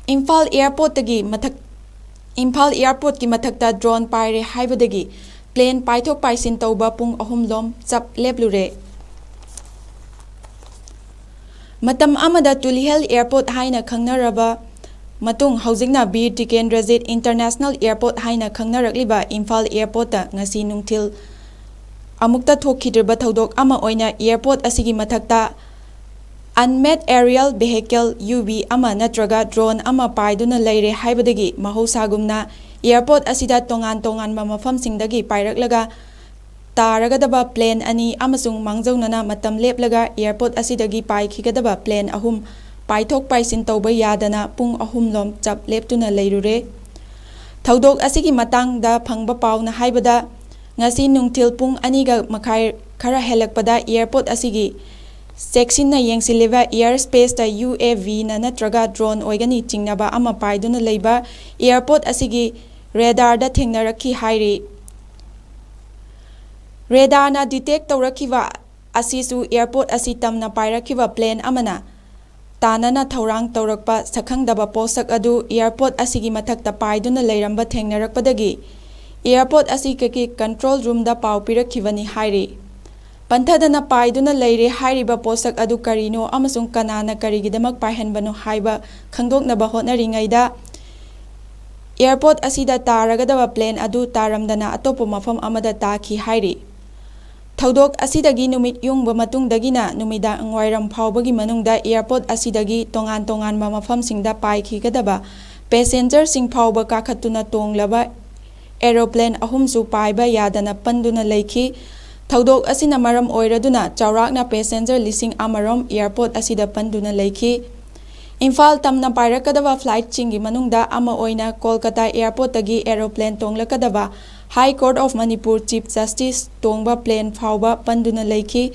Imphal Airport ki mathakta drone paire haibadagi plane paithok paisin tauba pung ahum lom chap leplure. Matam amada Tulihel Airport haina khangnaraba matung haujingna Bir Tkendrazit International Airport haina khangnarakliba Imphal Airport ta ngasi nungthil amukta thokhidraba thodok ama oina airport asigi mathakta unmanned aerial vehicle UV ama natraga drone ama paiduna leire haibadagi mahosagumna airport asida tongan mafamsingdagi pairaklaga taragadaba plane ani amasung mangjaunana matam leplaga airport asidagi paikhigadaba plane ahum paithok paisin tauba yadana pung ahum lom chap leptuna leirure. Thodok asigi matangda phangba pauna haibada ngasi nungthil pung aniga makhai khara helakpada airport asigi Cheksinna yengsileva airspace ta UAV na natraga drone oigani chingnaba ama paiduna leiba airport asigi radar da thengnarakhi hairi. Radar na detect taurakhiwa asisu airport asi tamna pairakhiwa plane amana tanana thaurang taurakpa sakhangdaba posak adu airport asigi mathakta paiduna leiramba thengnarakpadagi airport asigi control room da pau pirakhivani hairi. Panthadana paiduna leire hairiba posak adu karino amasung kanana karigidamak paihanbano haiba khangdoknaba hotnaringaida airport asida taragadaba plane adu taramdana atopo mafam amada taki hairi. Thodok asidagi numit yungba matungdagina numida angwairam phawbagi manungda airport asidagi tongan mafamsingda paikhigadaba passenger sing phawba kakhatuna tonglaba aeroplane ahumsu paiba yadana panduna leikhi. Thodok asina maram oiraduna chaurakna passenger lising amarom airport asida panduna leikhi. Imphal tamna pairakadaba flight chingi manungda ama oina Kolkata airport tagi aeroplane tonglakadaba High Court of Manipur Chief Justice tongba plane phawba panduna leikhi.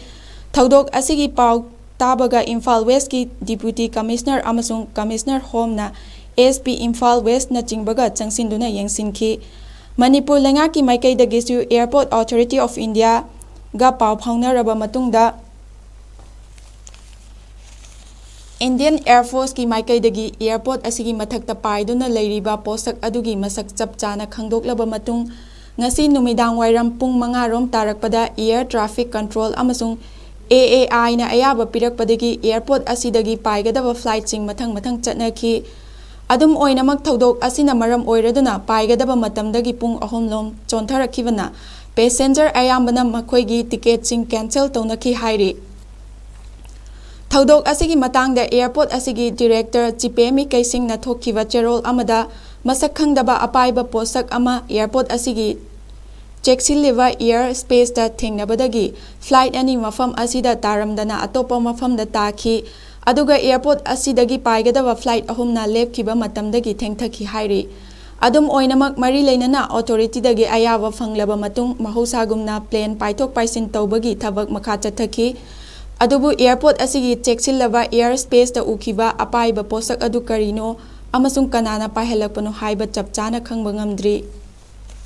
Thodok asigi pau tabaga Imphal West ki Deputy Commissioner amasung Commissioner Home na SP Imphal West na chingbaga changsinduna yengsinki. Manipur lengaki maikaidagisu Airport Authority of India ga pau phaunaraba matungda Indian Air Force ki maikaidagi airport asigi mathakta paiduna leiriba posak adugi masak chapchana khangdoklaba matung ngasi numidang wairam pung 5 rom tarakpada air traffic control amasung AAI na ayaba pirakpadagi airport asidagi paigadaba flight sing mathang chatnaki. Adum oinamak thodok asina maram oiraduna paigadaba matamdagi pung ahum lom chontharakivana passenger ayambana makhoigi ticket sing cancel taunaki hairi. Thodok asigi matangda airport asigi director Chipemi Kaising na thokhiwa cherol amada masak khangdaba apaiba posak ama airport asigi cheksilliva air space ta thengnabadagi flight ani mafam asida taramdana atopa mafam da taki aduga airport asidagi paigadaba flight ahumna lepkhiba matamdagi thengthaki hairi. Adum oinamak mari leinana authority dagi ayaba fanglaba matung mahosagumna plane paithok paisin tawbagi thabak makha chathaki. Adubu airport asigi cheksilaba air space ta ukhiba apaiba posak adu karino amasung kanana pahelakpano haiba chapchana khangba ngamdri.